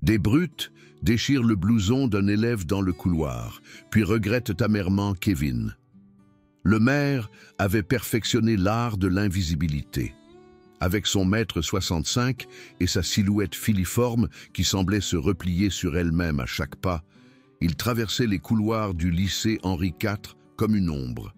Des brutes déchirent le blouson d'un élève dans le couloir, puis regrettent amèrement Kevin. Le maire avait perfectionné l'art de l'invisibilité. Avec son mètre 65 et sa silhouette filiforme qui semblait se replier sur elle-même à chaque pas, il traversait les couloirs du lycée Henri IV comme une ombre.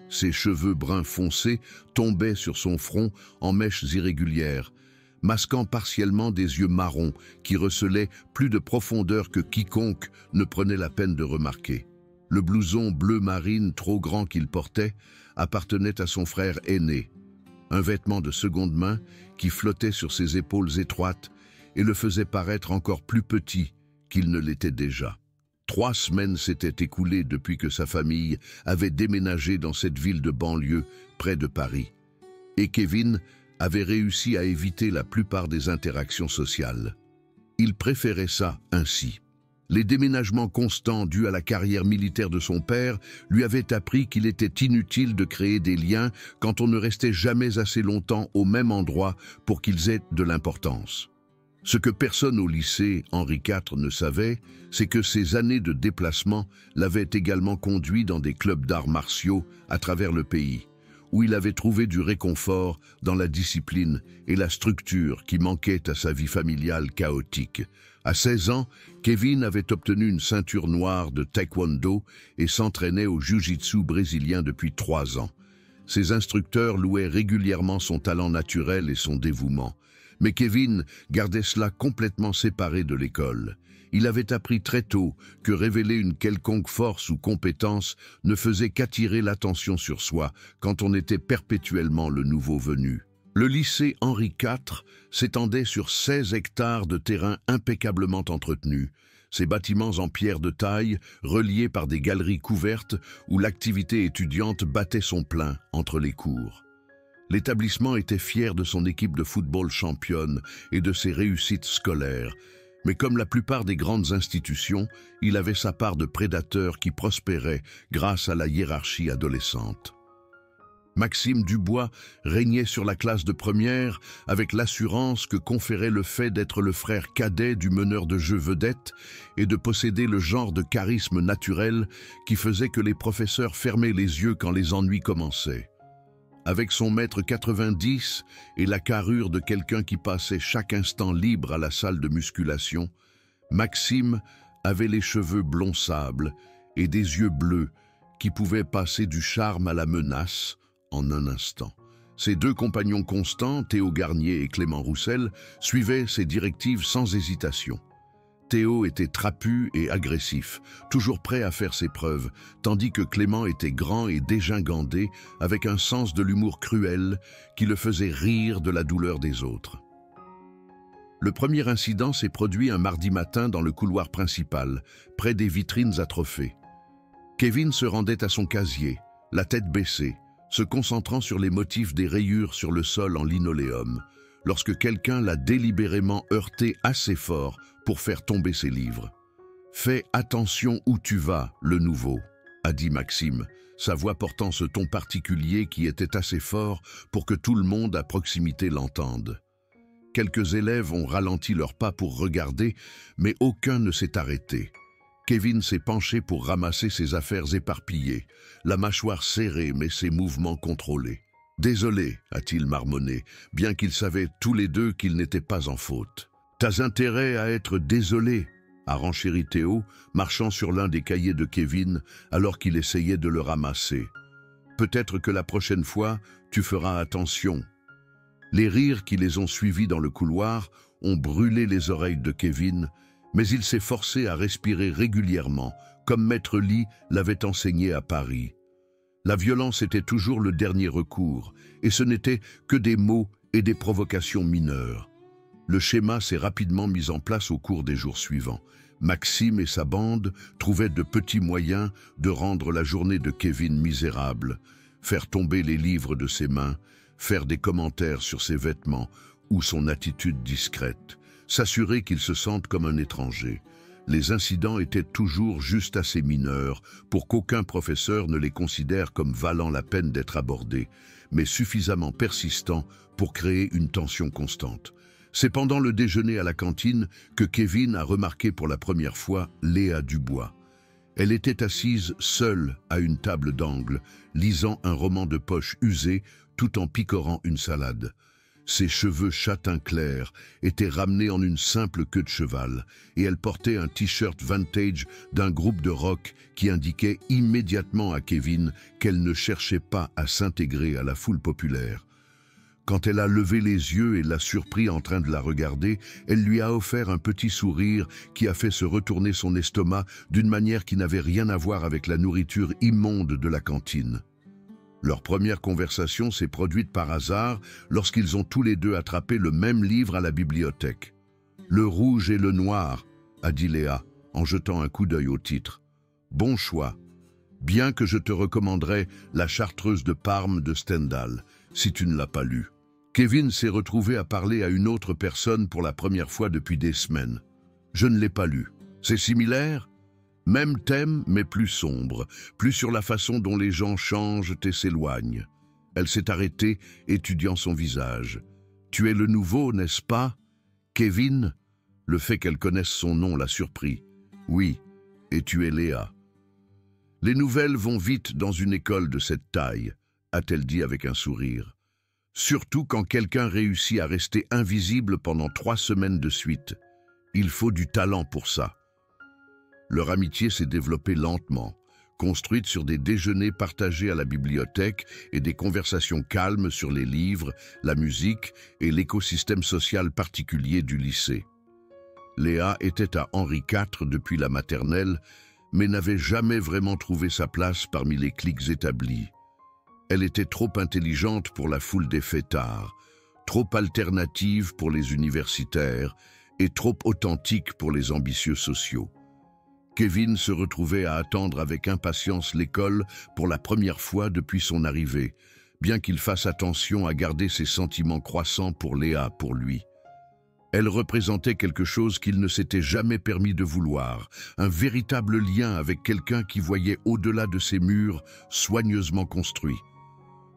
Ses cheveux bruns foncés tombaient sur son front en mèches irrégulières, masquant partiellement des yeux marrons qui recelaient plus de profondeur que quiconque ne prenait la peine de remarquer. Le blouson bleu marine trop grand qu'il portait appartenait à son frère aîné, un vêtement de seconde main qui flottait sur ses épaules étroites et le faisait paraître encore plus petit qu'il ne l'était déjà. 3 semaines s'étaient écoulées depuis que sa famille avait déménagé dans cette ville de banlieue près de Paris. Et Kevin avait réussi à éviter la plupart des interactions sociales. Il préférait ça ainsi. Les déménagements constants dus à la carrière militaire de son père lui avaient appris qu'il était inutile de créer des liens quand on ne restait jamais assez longtemps au même endroit pour qu'ils aient de l'importance. Ce que personne au lycée Henri IV ne savait, c'est que ces années de déplacement l'avaient également conduit dans des clubs d'arts martiaux à travers le pays, où il avait trouvé du réconfort dans la discipline et la structure qui manquaient à sa vie familiale chaotique. À 16 ans, Kevin avait obtenu une ceinture noire de taekwondo et s'entraînait au jiu-jitsu brésilien depuis 3 ans. Ses instructeurs louaient régulièrement son talent naturel et son dévouement. Mais Kevin gardait cela complètement séparé de l'école. Il avait appris très tôt que révéler une quelconque force ou compétence ne faisait qu'attirer l'attention sur soi quand on était perpétuellement le nouveau venu. Le lycée Henri IV s'étendait sur 16 hectares de terrain impeccablement entretenus, ces bâtiments en pierre de taille, reliés par des galeries couvertes où l'activité étudiante battait son plein entre les cours. L'établissement était fier de son équipe de football championne et de ses réussites scolaires, mais comme la plupart des grandes institutions, il avait sa part de prédateurs qui prospéraient grâce à la hiérarchie adolescente. Maxime Dubois régnait sur la classe de première avec l'assurance que conférait le fait d'être le frère cadet du meneur de jeu vedette et de posséder le genre de charisme naturel qui faisait que les professeurs fermaient les yeux quand les ennuis commençaient. Avec son mètre 90 et la carrure de quelqu'un qui passait chaque instant libre à la salle de musculation, Maxime avait les cheveux blond sable et des yeux bleus qui pouvaient passer du charme à la menace en un instant. Ses 2 compagnons constants, Théo Garnier et Clément Roussel, suivaient ses directives sans hésitation. Théo était trapu et agressif, toujours prêt à faire ses preuves, tandis que Clément était grand et dégingandé, avec un sens de l'humour cruel qui le faisait rire de la douleur des autres. Le premier incident s'est produit un mardi matin dans le couloir principal, près des vitrines à trophées. Kevin se rendait à son casier, la tête baissée, se concentrant sur les motifs des rayures sur le sol en linoléum, lorsque quelqu'un l'a délibérément heurté assez fort pour faire tomber ses livres. « Fais attention où tu vas, le nouveau », a dit Maxime, sa voix portant ce ton particulier qui était assez fort pour que tout le monde à proximité l'entende. Quelques élèves ont ralenti leurs pas pour regarder, mais aucun ne s'est arrêté. Kevin s'est penché pour ramasser ses affaires éparpillées, la mâchoire serrée mais ses mouvements contrôlés. « Désolé », a-t-il marmonné, bien qu'ils savaient tous les deux qu'ils n'étaient pas en faute. « T'as intérêt à être désolé », a renchéri Théo, marchant sur l'un des cahiers de Kevin alors qu'il essayait de le ramasser. « Peut-être que la prochaine fois, tu feras attention. » Les rires qui les ont suivis dans le couloir ont brûlé les oreilles de Kevin, mais il s'est forcé à respirer régulièrement, comme Maître Lee l'avait enseigné à Paris. La violence était toujours le dernier recours, et ce n'était que des mots et des provocations mineures. Le schéma s'est rapidement mis en place au cours des jours suivants. Maxime et sa bande trouvaient de petits moyens de rendre la journée de Kevin misérable, faire tomber les livres de ses mains, faire des commentaires sur ses vêtements ou son attitude discrète, s'assurer qu'il se sente comme un étranger. Les incidents étaient toujours juste assez mineurs pour qu'aucun professeur ne les considère comme valant la peine d'être abordés, mais suffisamment persistants pour créer une tension constante. C'est pendant le déjeuner à la cantine que Kevin a remarqué pour la première fois Léa Dubois. Elle était assise seule à une table d'angle, lisant un roman de poche usé tout en picorant une salade. Ses cheveux châtain clair étaient ramenés en une simple queue de cheval et elle portait un t-shirt vintage d'un groupe de rock qui indiquait immédiatement à Kevin qu'elle ne cherchait pas à s'intégrer à la foule populaire. Quand elle a levé les yeux et l'a surpris en train de la regarder, elle lui a offert un petit sourire qui a fait se retourner son estomac d'une manière qui n'avait rien à voir avec la nourriture immonde de la cantine. Leur première conversation s'est produite par hasard lorsqu'ils ont tous les deux attrapé le même livre à la bibliothèque. « Le rouge et le noir », a dit Léa en jetant un coup d'œil au titre. « Bon choix. Bien que je te recommanderais La Chartreuse de Parme de Stendhal, si tu ne l'as pas lu. » Kevin s'est retrouvé à parler à une autre personne pour la première fois depuis des semaines. « Je ne l'ai pas lu. C'est similaire ? Même thème, mais plus sombre, plus sur la façon dont les gens changent et s'éloignent. » Elle s'est arrêtée, étudiant son visage. « Tu es le nouveau, n'est-ce pas, Kevin ?» Le fait qu'elle connaisse son nom l'a surpris. « Oui, et tu es Léa. » « Les nouvelles vont vite dans une école de cette taille, » a-t-elle dit avec un sourire. « Surtout quand quelqu'un réussit à rester invisible pendant 3 semaines de suite. Il faut du talent pour ça. » Leur amitié s'est développée lentement, construite sur des déjeuners partagés à la bibliothèque et des conversations calmes sur les livres, la musique et l'écosystème social particulier du lycée. Léa était à Henri IV depuis la maternelle, mais n'avait jamais vraiment trouvé sa place parmi les cliques établies. Elle était trop intelligente pour la foule des fêtards, trop alternative pour les universitaires et trop authentique pour les ambitieux sociaux. Kevin se retrouvait à attendre avec impatience l'école pour la première fois depuis son arrivée, bien qu'il fasse attention à garder ses sentiments croissants pour Léa pour lui. Elle représentait quelque chose qu'il ne s'était jamais permis de vouloir, un véritable lien avec quelqu'un qui voyait au-delà de ses murs soigneusement construits.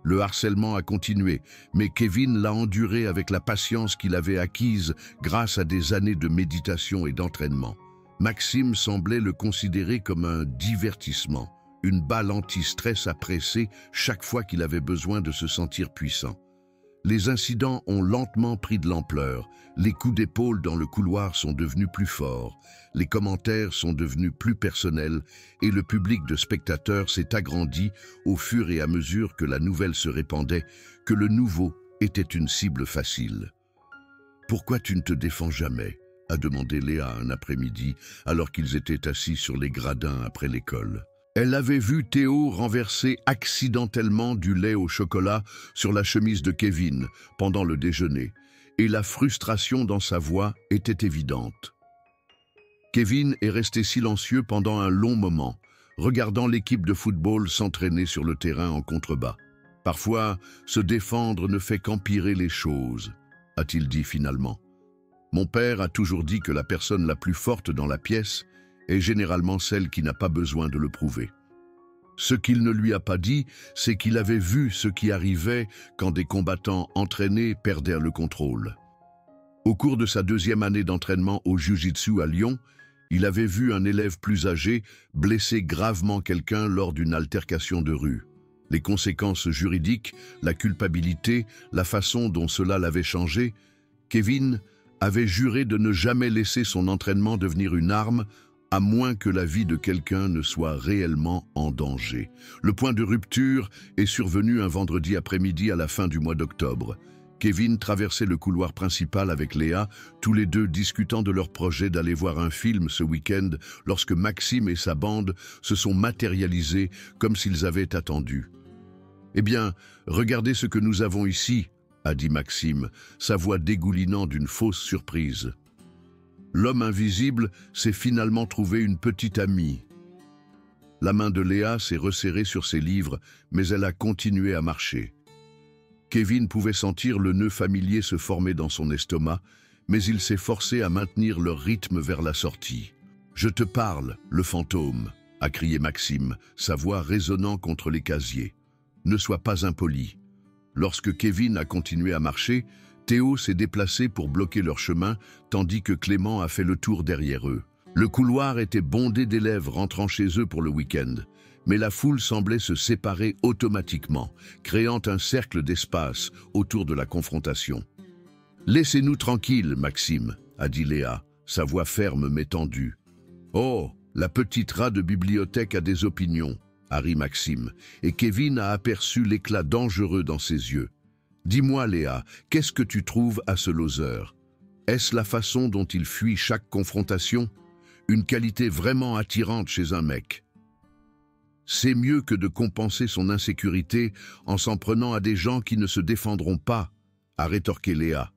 Le harcèlement a continué, mais Kevin l'a enduré avec la patience qu'il avait acquise grâce à des années de méditation et d'entraînement. Maxime semblait le considérer comme un divertissement, une balle anti-stress à presser chaque fois qu'il avait besoin de se sentir puissant. Les incidents ont lentement pris de l'ampleur, les coups d'épaule dans le couloir sont devenus plus forts, les commentaires sont devenus plus personnels et le public de spectateurs s'est agrandi au fur et à mesure que la nouvelle se répandait, que le nouveau était une cible facile. « Pourquoi tu ne te défends jamais ?» a demandé Léa un après-midi, alors qu'ils étaient assis sur les gradins après l'école. Elle avait vu Théo renverser accidentellement du lait au chocolat sur la chemise de Kevin pendant le déjeuner, et la frustration dans sa voix était évidente. Kevin est resté silencieux pendant un long moment, regardant l'équipe de football s'entraîner sur le terrain en contrebas. « Parfois, se défendre ne fait qu'empirer les choses, » a-t-il dit finalement. « Mon père a toujours dit que la personne la plus forte dans la pièce est généralement celle qui n'a pas besoin de le prouver. Ce qu'il ne lui a pas dit, c'est qu'il avait vu ce qui arrivait quand des combattants entraînés perdaient le contrôle. Au cours de sa 2e année d'entraînement au Jiu-Jitsu à Lyon, il avait vu un élève plus âgé blesser gravement quelqu'un lors d'une altercation de rue. Les conséquences juridiques, la culpabilité, la façon dont cela l'avait changé, Kevin avait juré de ne jamais laisser son entraînement devenir une arme, à moins que la vie de quelqu'un ne soit réellement en danger. Le point de rupture est survenu un vendredi après-midi à la fin du mois d'octobre. Kevin traversait le couloir principal avec Léa, tous les deux discutant de leur projet d'aller voir un film ce week-end lorsque Maxime et sa bande se sont matérialisés comme s'ils avaient attendu. « Eh bien, regardez ce que nous avons ici », a dit Maxime, sa voix dégoulinant d'une fausse surprise. L'homme invisible s'est finalement trouvé une petite amie. La main de Léa s'est resserrée sur ses livres, mais elle a continué à marcher. Kevin pouvait sentir le nœud familier se former dans son estomac, mais il s'est forcé à maintenir leur rythme vers la sortie. « Je te parle, le fantôme !» a crié Maxime, sa voix résonnant contre les casiers. « Ne sois pas impoli. » Lorsque Kevin a continué à marcher, Théo s'est déplacé pour bloquer leur chemin, tandis que Clément a fait le tour derrière eux. Le couloir était bondé d'élèves rentrant chez eux pour le week-end, mais la foule semblait se séparer automatiquement, créant un cercle d'espace autour de la confrontation. « Laissez-nous tranquilles, Maxime », a dit Léa, sa voix ferme mais tendue. « Oh, la petite rat de bibliothèque a des opinions », a ri Maxime, et Kevin a aperçu l'éclat dangereux dans ses yeux. « Dis-moi, Léa, qu'est-ce que tu trouves à ce loser? Est-ce la façon dont il fuit chaque confrontation? Une qualité vraiment attirante chez un mec. C'est mieux que de compenser son insécurité en s'en prenant à des gens qui ne se défendront pas, a rétorqué Léa.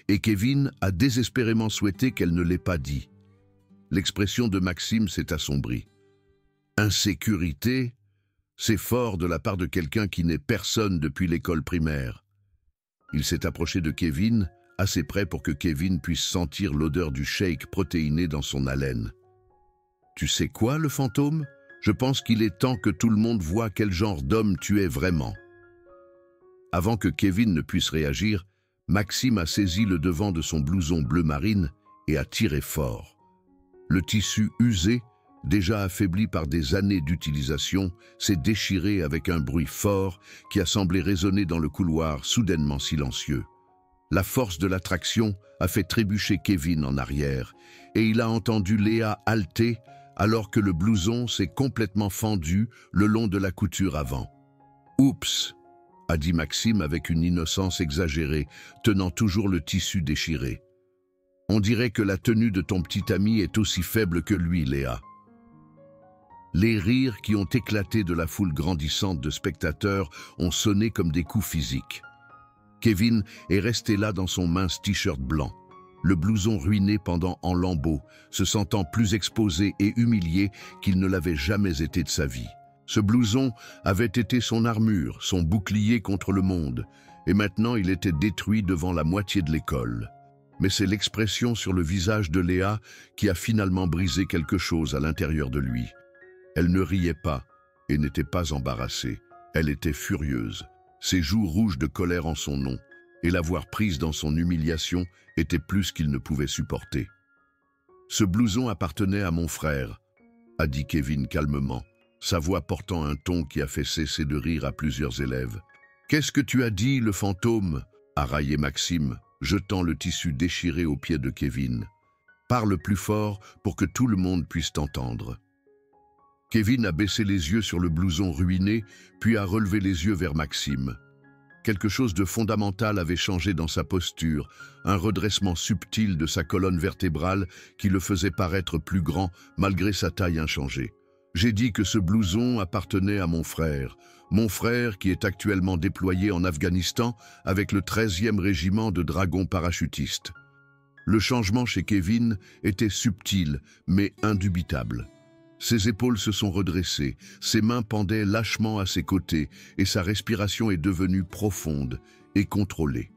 Et Kevin a désespérément souhaité qu'elle ne l'ait pas dit. L'expression de Maxime s'est assombrie. Insécurité, c'est fort de la part de quelqu'un qui n'est personne depuis l'école primaire. Il s'est approché de Kevin, assez près pour que Kevin puisse sentir l'odeur du shake protéiné dans son haleine. « Tu sais quoi, le fantôme? Je pense qu'il est temps que tout le monde voit quel genre d'homme tu es vraiment. » Avant que Kevin ne puisse réagir, Maxime a saisi le devant de son blouson bleu marine et a tiré fort. Le tissu usé, déjà affaibli par des années d'utilisation, s'est déchiré avec un bruit fort qui a semblé résonner dans le couloir soudainement silencieux. La force de l'attraction a fait trébucher Kevin en arrière et il a entendu Léa halter alors que le blouson s'est complètement fendu le long de la couture avant. « Oups !» a dit Maxime avec une innocence exagérée, tenant toujours le tissu déchiré. « On dirait que la tenue de ton petit ami est aussi faible que lui, Léa. » Les rires qui ont éclaté de la foule grandissante de spectateurs ont sonné comme des coups physiques. Kevin est resté là dans son mince t-shirt blanc, le blouson ruiné pendant en lambeaux, se sentant plus exposé et humilié qu'il ne l'avait jamais été de sa vie. Ce blouson avait été son armure, son bouclier contre le monde, et maintenant il était détruit devant la moitié de l'école. Mais c'est l'expression sur le visage de Léa qui a finalement brisé quelque chose à l'intérieur de lui. Elle ne riait pas et n'était pas embarrassée. Elle était furieuse, ses joues rouges de colère en son nom, et l'avoir prise dans son humiliation était plus qu'il ne pouvait supporter. « Ce blouson appartenait à mon frère », a dit Kevin calmement, sa voix portant un ton qui a fait cesser de rire à plusieurs élèves. « Qu'est-ce que tu as dit, le fantôme ?» a raillé Maxime, jetant le tissu déchiré aux pieds de Kevin. « Parle plus fort pour que tout le monde puisse t'entendre. » Kevin a baissé les yeux sur le blouson ruiné, puis a relevé les yeux vers Maxime. Quelque chose de fondamental avait changé dans sa posture, un redressement subtil de sa colonne vertébrale qui le faisait paraître plus grand malgré sa taille inchangée. J'ai dit que ce blouson appartenait à mon frère qui est actuellement déployé en Afghanistan avec le 13e régiment de dragons parachutistes. Le changement chez Kevin était subtil, mais indubitable. Ses épaules se sont redressées, ses mains pendaient lâchement à ses côtés et sa respiration est devenue profonde et contrôlée.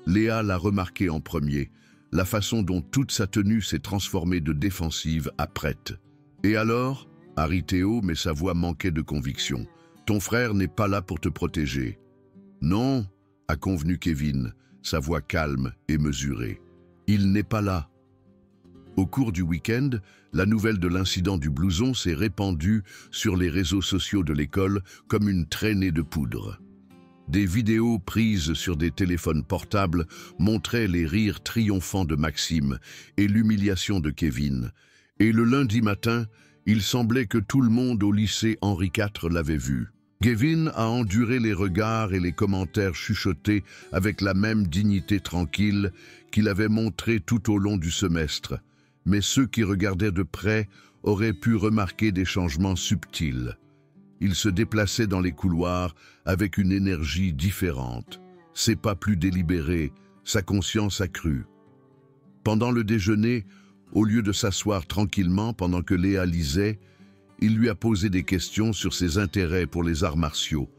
Léa l'a remarqué en premier, la façon dont toute sa tenue s'est transformée de défensive à prête. « Et alors ?» a ri Théo, mais sa voix manquait de conviction. « Ton frère n'est pas là pour te protéger. »« Non », a convenu Kevin, sa voix calme et mesurée. « Il n'est pas là. » Au cours du week-end, la nouvelle de l'incident du blouson s'est répandue sur les réseaux sociaux de l'école comme une traînée de poudre. Des vidéos prises sur des téléphones portables montraient les rires triomphants de Maxime et l'humiliation de Kevin. Et le lundi matin, il semblait que tout le monde au lycée Henri IV l'avait vu. Kevin a enduré les regards et les commentaires chuchotés avec la même dignité tranquille qu'il avait montrée tout au long du semestre. Mais ceux qui regardaient de près auraient pu remarquer des changements subtils. Il se déplaçait dans les couloirs avec une énergie différente. Ses pas plus délibérés, sa conscience accrue. Pendant le déjeuner, au lieu de s'asseoir tranquillement pendant que Léa lisait, il lui a posé des questions sur ses intérêts pour les arts martiaux,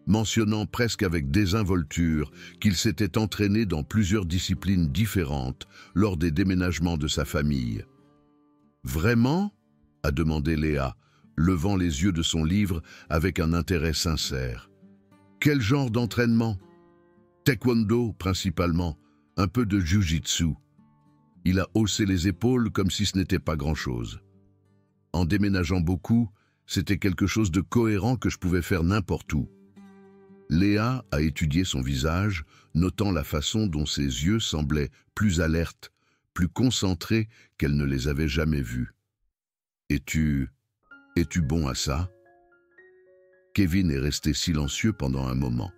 mentionnant presque avec désinvolture qu'il s'était entraîné dans plusieurs disciplines différentes lors des déménagements de sa famille. « Vraiment ?» a demandé Léa, levant les yeux de son livre avec un intérêt sincère. « Quel genre d'entraînement ?»« Taekwondo, principalement. un peu de jiu-jitsu. Il a haussé les épaules comme si ce n'était pas grand-chose. En déménageant beaucoup, c'était quelque chose de cohérent que je pouvais faire n'importe où. Léa a étudié son visage, notant la façon dont ses yeux semblaient plus alertes, plus concentrés qu'elle ne les avait jamais vus. « Es-tu bon à ça ?» Kevin est resté silencieux pendant un moment.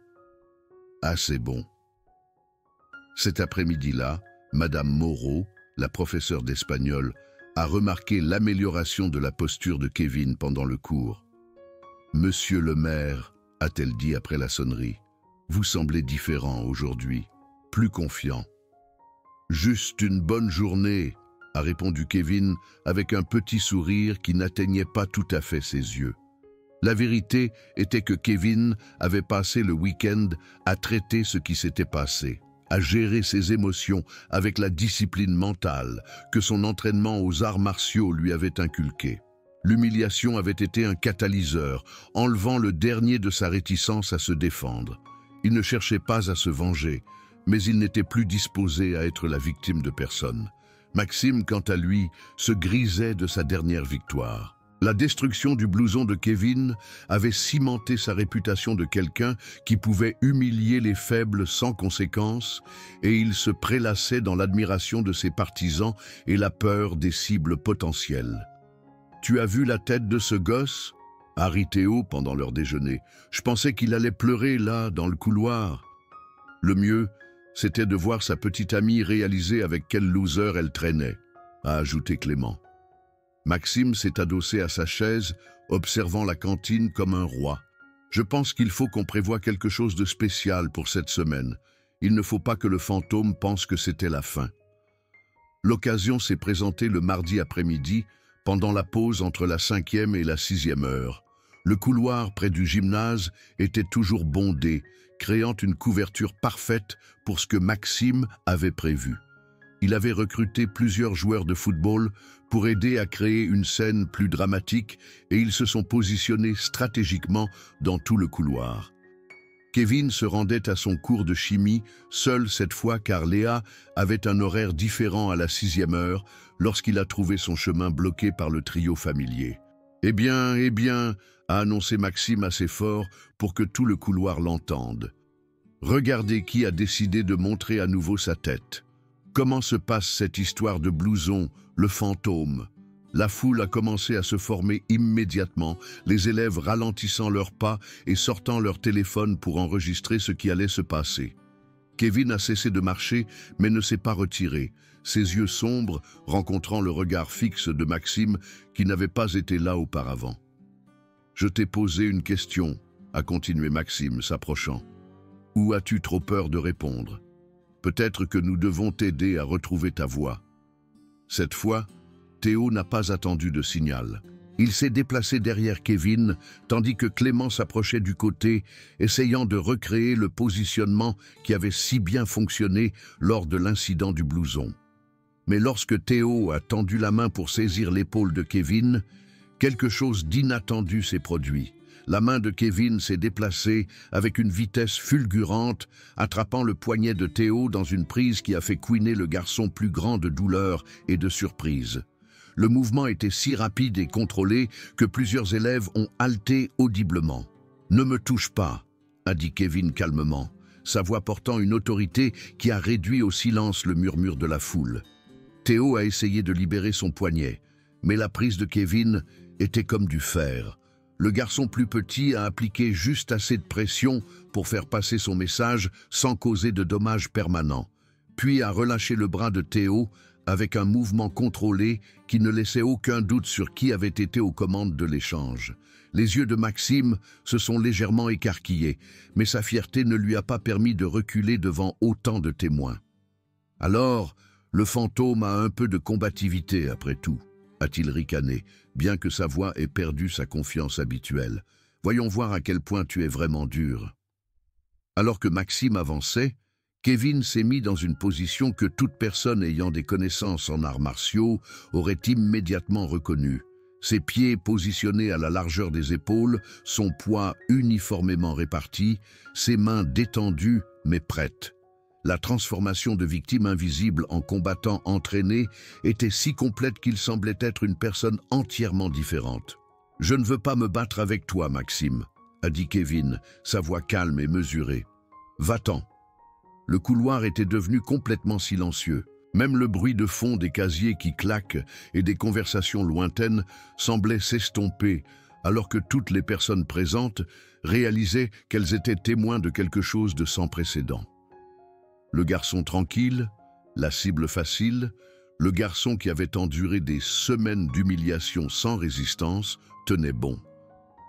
« Ah, c'est bon. » Cet après-midi-là, Madame Moreau, la professeure d'espagnol, a remarqué l'amélioration de la posture de Kevin pendant le cours. « Monsieur le maire, a-t-elle dit après la sonnerie, vous semblez différent aujourd'hui, plus confiant. »« Juste une bonne journée, » a répondu Kevin avec un petit sourire qui n'atteignait pas tout à fait ses yeux. La vérité était que Kevin avait passé le week-end à traiter ce qui s'était passé, à gérer ses émotions avec la discipline mentale que son entraînement aux arts martiaux lui avait inculquée. L'humiliation avait été un catalyseur, enlevant le dernier de sa réticence à se défendre. Il ne cherchait pas à se venger, mais il n'était plus disposé à être la victime de personne. Maxime, quant à lui, se grisait de sa dernière victoire. La destruction du blouson de Kevin avait cimenté sa réputation de quelqu'un qui pouvait humilier les faibles sans conséquence, et il se prélassait dans l'admiration de ses partisans et la peur des cibles potentielles. « Tu as vu la tête de ce gosse ?» a ri Théo pendant leur déjeuner. « Je pensais qu'il allait pleurer là, dans le couloir. » Le mieux, c'était de voir sa petite amie réaliser avec quel loser elle traînait, a ajouté Clément. Maxime s'est adossé à sa chaise, observant la cantine comme un roi. « Je pense qu'il faut qu'on prévoie quelque chose de spécial pour cette semaine. Il ne faut pas que le fantôme pense que c'était la fin. » L'occasion s'est présentée le mardi après-midi, pendant la pause entre la 5e et la 6e heure. Le couloir près du gymnase était toujours bondé, créant une couverture parfaite pour ce que Maxime avait prévu. Il avait recruté plusieurs joueurs de football pour aider à créer une scène plus dramatique et ils se sont positionnés stratégiquement dans tout le couloir. Kevin se rendait à son cours de chimie, seul cette fois car Léa avait un horaire différent à la 6e heure lorsqu'il a trouvé son chemin bloqué par le trio familier. « Eh bien, a annoncé Maxime assez fort pour que tout le couloir l'entende. « Regardez qui a décidé de montrer à nouveau sa tête. Comment se passe cette histoire de blouson, le fantôme ?» La foule a commencé à se former immédiatement, les élèves ralentissant leurs pas et sortant leur téléphone pour enregistrer ce qui allait se passer. Kevin a cessé de marcher, mais ne s'est pas retiré, ses yeux sombres rencontrant le regard fixe de Maxime qui n'avait pas été là auparavant. « Je t'ai posé une question, » a continué Maxime, s'approchant. « Ou as-tu trop peur de répondre? Peut-être que nous devons t'aider à retrouver ta voix. » Cette fois, Théo n'a pas attendu de signal. Il s'est déplacé derrière Kevin, tandis que Clément s'approchait du côté, essayant de recréer le positionnement qui avait si bien fonctionné lors de l'incident du blouson. Mais lorsque Théo a tendu la main pour saisir l'épaule de Kevin, quelque chose d'inattendu s'est produit. La main de Kevin s'est déplacée avec une vitesse fulgurante, attrapant le poignet de Théo dans une prise qui a fait couiner le garçon plus grand de douleur et de surprise. Le mouvement était si rapide et contrôlé que plusieurs élèves ont halté audiblement. « Ne me touche pas », a dit Kevin calmement, sa voix portant une autorité qui a réduit au silence le murmure de la foule. Théo a essayé de libérer son poignet, mais la prise de Kevin était comme du fer. Le garçon plus petit a appliqué juste assez de pression pour faire passer son message sans causer de dommages permanents, puis a relâché le bras de Théo avec un mouvement contrôlé qui ne laissait aucun doute sur qui avait été aux commandes de l'échange. Les yeux de Maxime se sont légèrement écarquillés, mais sa fierté ne lui a pas permis de reculer devant autant de témoins. « Alors, le fantôme a un peu de combativité après tout, » a-t-il ricané, bien que sa voix ait perdu sa confiance habituelle. « Voyons voir à quel point tu es vraiment dur. » Alors que Maxime avançait, Kevin s'est mis dans une position que toute personne ayant des connaissances en arts martiaux aurait immédiatement reconnue. Ses pieds positionnés à la largeur des épaules, son poids uniformément réparti, ses mains détendues mais prêtes. La transformation de victime invisible en combattant entraîné était si complète qu'il semblait être une personne entièrement différente. « Je ne veux pas me battre avec toi, Maxime », a dit Kevin, sa voix calme et mesurée. « Va-t'en ». Le couloir était devenu complètement silencieux. Même le bruit de fond des casiers qui claquent et des conversations lointaines semblait s'estomper, alors que toutes les personnes présentes réalisaient qu'elles étaient témoins de quelque chose de sans précédent. Le garçon tranquille, la cible facile, le garçon qui avait enduré des semaines d'humiliation sans résistance, tenait bon.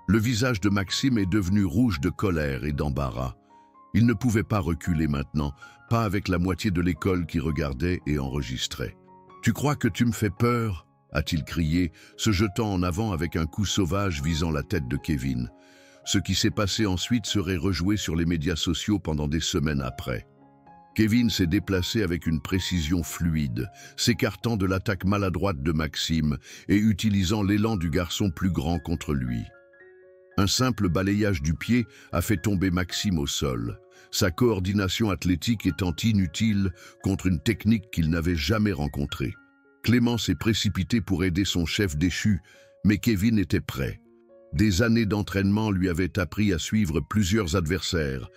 Le visage de Maxime est devenu rouge de colère et d'embarras. Il ne pouvait pas reculer maintenant, pas avec la moitié de l'école qui regardait et enregistrait. « Tu crois que tu me fais peur ?» a-t-il crié, se jetant en avant avec un coup sauvage visant la tête de Kevin. Ce qui s'est passé ensuite serait rejoué sur les médias sociaux pendant des semaines après. Kevin s'est déplacé avec une précision fluide, s'écartant de l'attaque maladroite de Maxime et utilisant l'élan du garçon plus grand contre lui. Un simple balayage du pied a fait tomber Maxime au sol, sa coordination athlétique étant inutile contre une technique qu'il n'avait jamais rencontrée. Clément s'est précipité pour aider son chef déchu, mais Kevin était prêt. Des années d'entraînement lui avaient appris à suivre plusieurs adversaires,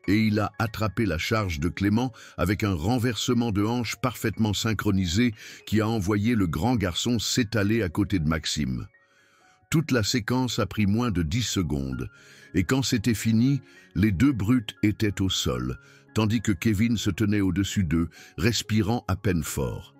et il a attrapé la charge de Clément avec un renversement de hanche parfaitement synchronisé qui a envoyé le grand garçon s'étaler à côté de Maxime. Toute la séquence a pris moins de 10 secondes, et quand c'était fini, les deux brutes étaient au sol, tandis que Kevin se tenait au-dessus d'eux, respirant à peine fort.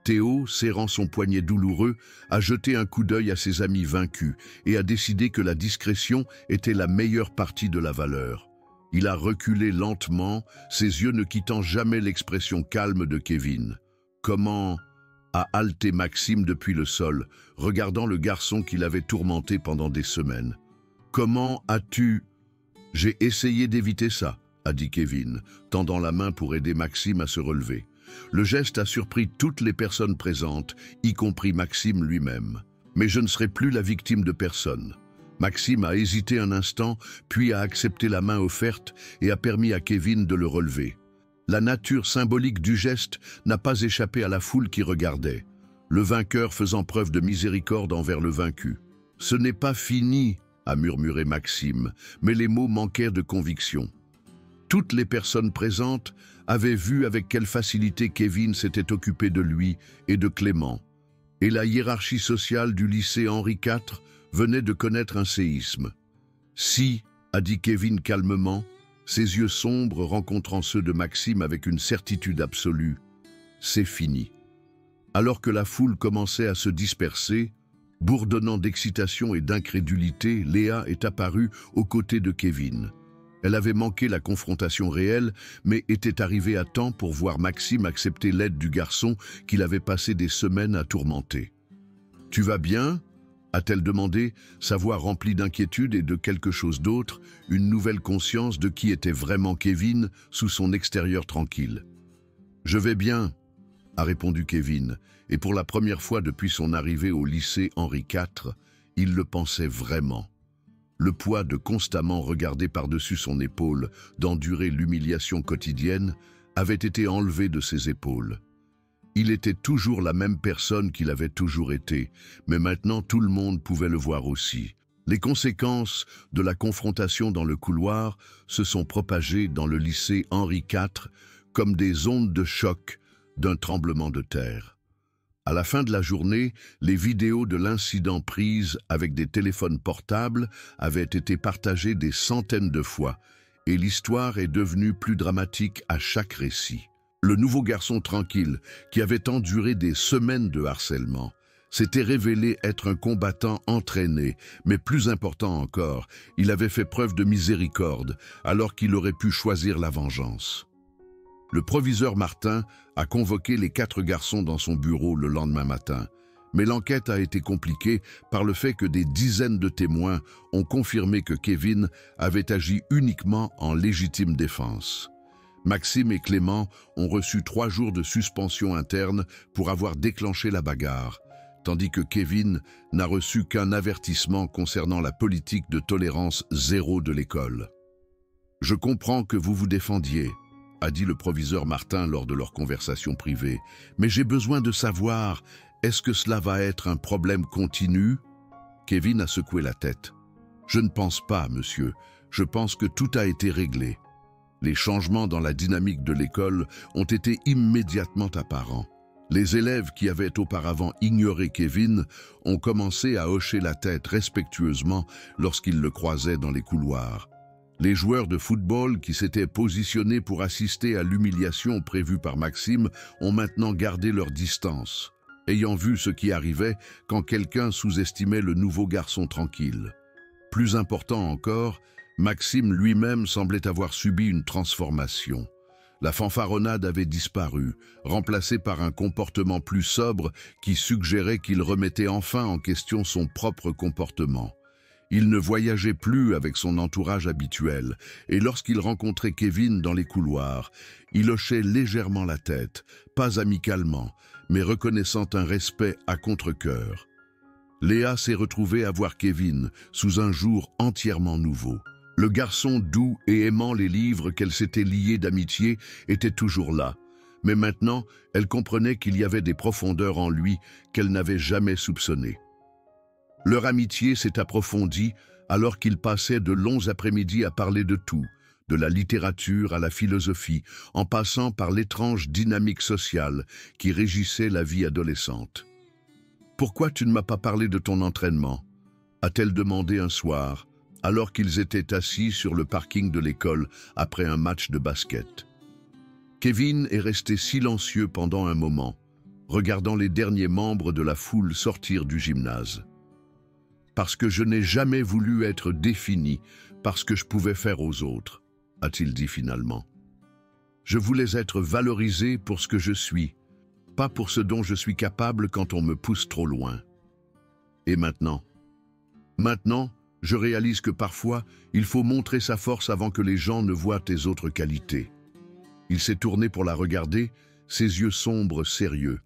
Théo, serrant son poignet douloureux, a jeté un coup d'œil à ses amis vaincus et a décidé que la discrétion était la meilleure partie de la valeur. Il a reculé lentement, ses yeux ne quittant jamais l'expression calme de Kevin. « Comment ?» a halté Maxime depuis le sol, regardant le garçon qu'il avait tourmenté pendant des semaines. « Comment as-tu… » « J'ai essayé d'éviter ça, » a dit Kevin, tendant la main pour aider Maxime à se relever. Le geste a surpris toutes les personnes présentes, y compris Maxime lui-même. Mais je ne serai plus la victime de personne. Maxime a hésité un instant, puis a accepté la main offerte et a permis à Kevin de le relever. La nature symbolique du geste n'a pas échappé à la foule qui regardait, le vainqueur faisant preuve de miséricorde envers le vaincu. « Ce n'est pas fini », a murmuré Maxime, mais les mots manquèrent de conviction. Toutes les personnes présentes avaient vu avec quelle facilité Kevin s'était occupé de lui et de Clément, et la hiérarchie sociale du lycée Henri IV venait de connaître un séisme. « Si », a dit Kevin calmement, ses yeux sombres rencontrant ceux de Maxime avec une certitude absolue, « c'est fini ». Alors que la foule commençait à se disperser, bourdonnant d'excitation et d'incrédulité, Léa est apparue aux côtés de Kevin. Elle avait manqué la confrontation réelle, mais était arrivée à temps pour voir Maxime accepter l'aide du garçon qu'il avait passé des semaines à tourmenter. « Tu vas bien ?» a-t-elle demandé, sa voix remplie d'inquiétude et de quelque chose d'autre, une nouvelle conscience de qui était vraiment Kevin sous son extérieur tranquille. « Je vais bien », a répondu Kevin, et pour la première fois depuis son arrivée au lycée Henri IV, il le pensait vraiment. Le poids de constamment regarder par-dessus son épaule, d'endurer l'humiliation quotidienne, avait été enlevé de ses épaules. Il était toujours la même personne qu'il avait toujours été, mais maintenant tout le monde pouvait le voir aussi. Les conséquences de la confrontation dans le couloir se sont propagées dans le lycée Henri IV comme des ondes de choc d'un tremblement de terre. À la fin de la journée, les vidéos de l'incident prises avec des téléphones portables avaient été partagées des centaines de fois, et l'histoire est devenue plus dramatique à chaque récit. Le nouveau garçon tranquille, qui avait enduré des semaines de harcèlement, s'était révélé être un combattant entraîné, mais plus important encore, il avait fait preuve de miséricorde, alors qu'il aurait pu choisir la vengeance. Le proviseur Martin a convoqué les 4 garçons dans son bureau le lendemain matin, mais l'enquête a été compliquée par le fait que des dizaines de témoins ont confirmé que Kevin avait agi uniquement en légitime défense. Maxime et Clément ont reçu 3 jours de suspension interne pour avoir déclenché la bagarre, tandis que Kevin n'a reçu qu'un avertissement concernant la politique de tolérance zéro de l'école. « Je comprends que vous vous défendiez », a dit le proviseur Martin lors de leur conversation privée. Mais j'ai besoin de savoir, est-ce que cela va être un problème continu? Kevin a secoué la tête. Je ne pense pas, monsieur. Je pense que tout a été réglé. Les changements dans la dynamique de l'école ont été immédiatement apparents. Les élèves qui avaient auparavant ignoré Kevin ont commencé à hocher la tête respectueusement lorsqu'ils le croisaient dans les couloirs. Les joueurs de football qui s'étaient positionnés pour assister à l'humiliation prévue par Maxime ont maintenant gardé leur distance, ayant vu ce qui arrivait quand quelqu'un sous-estimait le nouveau garçon tranquille. Plus important encore, Maxime lui-même semblait avoir subi une transformation. La fanfaronnade avait disparu, remplacée par un comportement plus sobre qui suggérait qu'il remettait enfin en question son propre comportement. Il ne voyageait plus avec son entourage habituel, et lorsqu'il rencontrait Kevin dans les couloirs, il hochait légèrement la tête, pas amicalement, mais reconnaissant un respect à contre-cœur. Léa s'est retrouvée à voir Kevin sous un jour entièrement nouveau. Le garçon doux et aimant les livres qu'elle s'était lié d'amitié était toujours là, mais maintenant elle comprenait qu'il y avait des profondeurs en lui qu'elle n'avait jamais soupçonnées. Leur amitié s'est approfondie alors qu'ils passaient de longs après-midi à parler de tout, de la littérature à la philosophie, en passant par l'étrange dynamique sociale qui régissait la vie adolescente. « Pourquoi tu ne m'as pas parlé de ton entraînement ?» a-t-elle demandé un soir, alors qu'ils étaient assis sur le parking de l'école après un match de basket. Kevin est resté silencieux pendant un moment, regardant les derniers membres de la foule sortir du gymnase. « Parce que je n'ai jamais voulu être défini par ce que je pouvais faire aux autres, » a-t-il dit finalement. « Je voulais être valorisé pour ce que je suis, pas pour ce dont je suis capable quand on me pousse trop loin. Et maintenant, je réalise que parfois, il faut montrer sa force avant que les gens ne voient tes autres qualités. » Il s'est tourné pour la regarder, ses yeux sombres, sérieux.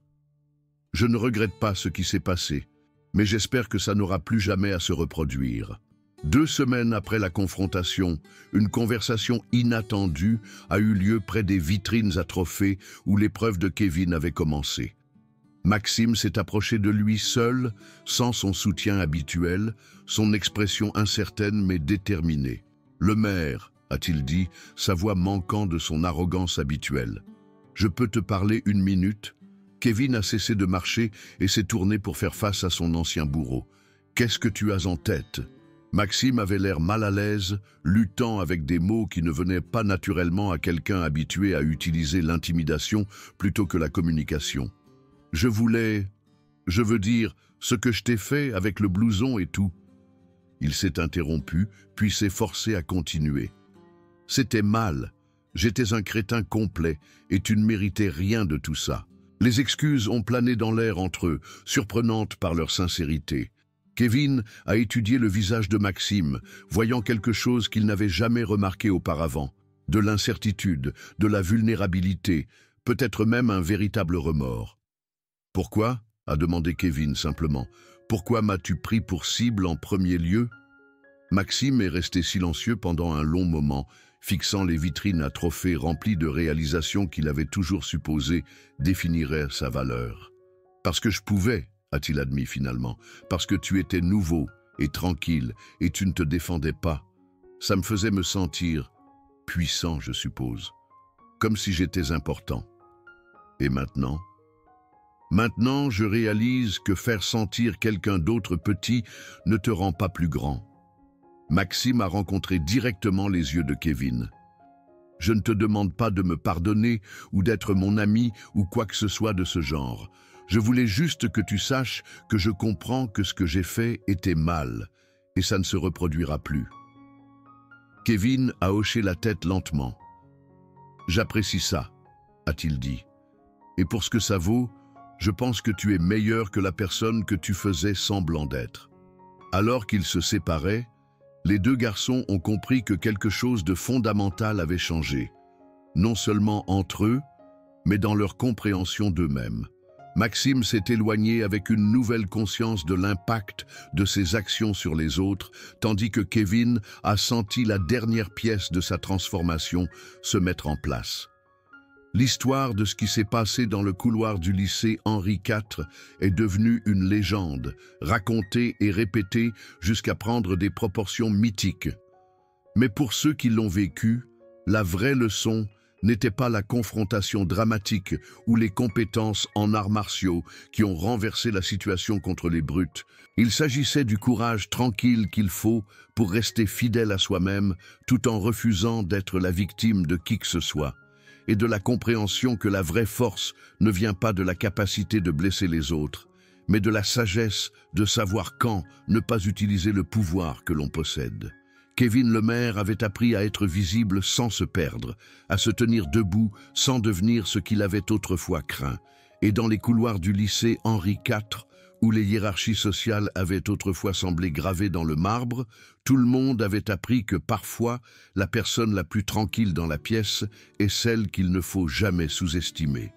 « Je ne regrette pas ce qui s'est passé, mais j'espère que ça n'aura plus jamais à se reproduire. » 2 semaines après la confrontation, une conversation inattendue a eu lieu près des vitrines à trophées où l'épreuve de Kevin avait commencé. Maxime s'est approché de lui seul, sans son soutien habituel, son expression incertaine mais déterminée. « Le maire », a-t-il dit, sa voix manquant de son arrogance habituelle. « Je peux te parler 1 minute ?» Kevin a cessé de marcher et s'est tourné pour faire face à son ancien bourreau. « Qu'est-ce que tu as en tête ?» Maxime avait l'air mal à l'aise, luttant avec des mots qui ne venaient pas naturellement à quelqu'un habitué à utiliser l'intimidation plutôt que la communication. « Je veux dire, ce que je t'ai fait avec le blouson et tout. » Il s'est interrompu, puis s'est forcé à continuer. « C'était mal. J'étais un crétin complet et tu ne méritais rien de tout ça. » Les excuses ont plané dans l'air entre eux, surprenantes par leur sincérité. Kevin a étudié le visage de Maxime, voyant quelque chose qu'il n'avait jamais remarqué auparavant. De l'incertitude, de la vulnérabilité, peut-être même un véritable remords. « Pourquoi ?» a demandé Kevin simplement. « Pourquoi m'as-tu pris pour cible en premier lieu ?» Maxime est resté silencieux pendant un long moment, fixant les vitrines à trophées remplies de réalisations qu'il avait toujours supposées définiraient sa valeur. « Parce que je pouvais, » a-t-il admis finalement, « parce que tu étais nouveau et tranquille et tu ne te défendais pas. Ça me faisait me sentir puissant, je suppose, comme si j'étais important. Et maintenant ? Maintenant, je réalise que faire sentir quelqu'un d'autre petit ne te rend pas plus grand. » Maxime a rencontré directement les yeux de Kevin. « Je ne te demande pas de me pardonner ou d'être mon ami ou quoi que ce soit de ce genre. Je voulais juste que tu saches que je comprends que ce que j'ai fait était mal et ça ne se reproduira plus. » Kevin a hoché la tête lentement. « J'apprécie ça, » a-t-il dit. « Et pour ce que ça vaut, je pense que tu es meilleur que la personne que tu faisais semblant d'être. » Alors qu'ils se séparaient, les 2 garçons ont compris que quelque chose de fondamental avait changé, non seulement entre eux, mais dans leur compréhension d'eux-mêmes. Maxime s'est éloigné avec une nouvelle conscience de l'impact de ses actions sur les autres, tandis que Kevin a senti la dernière pièce de sa transformation se mettre en place. L'histoire de ce qui s'est passé dans le couloir du lycée Henri IV est devenue une légende, racontée et répétée jusqu'à prendre des proportions mythiques. Mais pour ceux qui l'ont vécu, la vraie leçon n'était pas la confrontation dramatique ou les compétences en arts martiaux qui ont renversé la situation contre les brutes. Il s'agissait du courage tranquille qu'il faut pour rester fidèle à soi-même tout en refusant d'être la victime de qui que ce soit, et de la compréhension que la vraie force ne vient pas de la capacité de blesser les autres, mais de la sagesse de savoir quand ne pas utiliser le pouvoir que l'on possède. Kevin Lemaire avait appris à être visible sans se perdre, à se tenir debout sans devenir ce qu'il avait autrefois craint. Et dans les couloirs du lycée Henri IV, où les hiérarchies sociales avaient autrefois semblé gravées dans le marbre, tout le monde avait appris que parfois, la personne la plus tranquille dans la pièce est celle qu'il ne faut jamais sous-estimer.